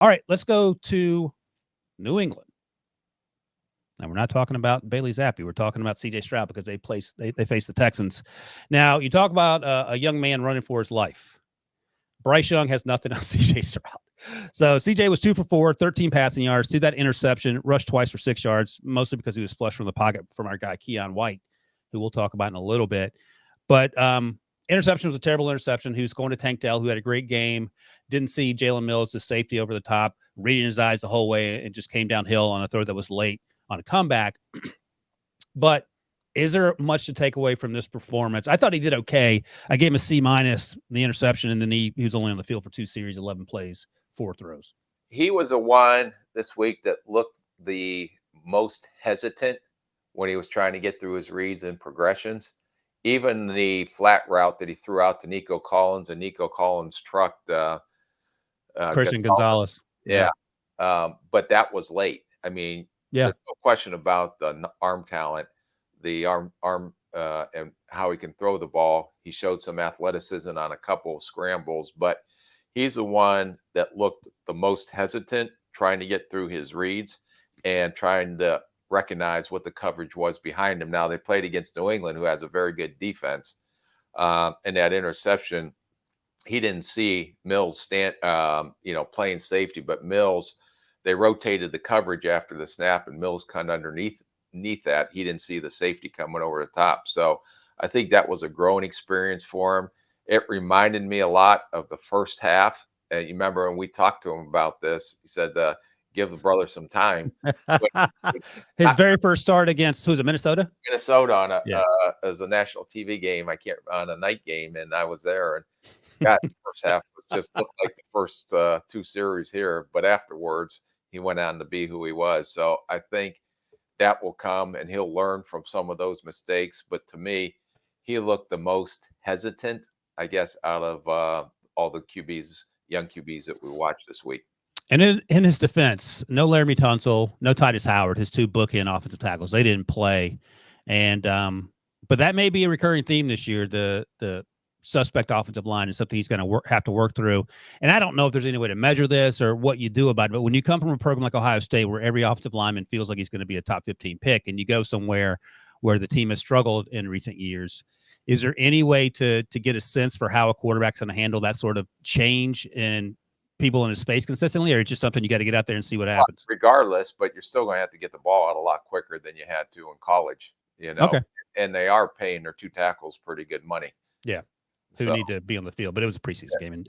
All right, let's go to New England. And we're not talking about Bailey Zappi. We're talking about C.J. Stroud because they face the Texans. Now, you talk about a young man running for his life. Bryce Young has nothing on C.J. Stroud. So C.J. was 2 for 4, 13 passing yards, threw that interception, rushed twice for 6 yards, mostly because he was flushed from the pocket from our guy Keon White, who we'll talk about in a little bit. But interception was a terrible interception. He was going to Tank Dell, who had a great game. Didn't see Jalen Mills, the safety, over the top, reading his eyes the whole way, and just came downhill on a throw that was late on a comeback. But is there much to take away from this performance? I thought he did okay. I gave him a C- the interception, and then he was only on the field for 2 series, 11 plays, 4 throws. He was the one this week that looked the most hesitant when he was trying to get through his reads and progressions. Even the flat route that he threw out to Nico Collins, and Nico Collins trucked Christian Gonzalez. Yeah. But that was late. I mean, there's no question about the arm talent, the arm and how he can throw the ball. He showed some athleticism on a couple of scrambles, but he's the one that looked the most hesitant trying to get through his reads and trying to recognize what the coverage was behind him. Now, they played against New England, who has a very good defense. And that interception, he didn't see Mills playing safety, but Mills, they rotated the coverage after the snap, and Mills kind of underneath that. He didn't see the safety coming over the top. So I think that was a growing experience for him. It reminded me a lot of the first half. And you remember when we talked to him about this, he said, give the brother some time. His very first start against, who's it, Minnesota? Minnesota on as a national TV game. On a night game, and I was there. And the first half just looked like the first 2 series here, but afterwards he went on to be who he was. So I think that will come, and he'll learn from some of those mistakes. But to me, he looked the most hesitant, I guess, out of all the QBs, young QBs that we watched this week. And in his defense, no Laramie Tunsil, no Titus Howard, his 2 bookend offensive tackles. They didn't play. And but that may be a recurring theme this year. The suspect offensive line is something he's going to have to work through. And I don't know if there's any way to measure this or what you do about it, but when you come from a program like Ohio State, where every offensive lineman feels like he's going to be a top 15 pick, and you go somewhere where the team has struggled in recent years, is there any way to get a sense for how a quarterback's going to handle that sort of change in people in his face consistently, or it's just something you got to get out there and see what happens? Regardless, but you're still going to have to get the ball out a lot quicker than you had to in college, Okay. And they are paying their 2 tackles pretty good money. Yeah. Who need to be on the field, but it was a preseason game, and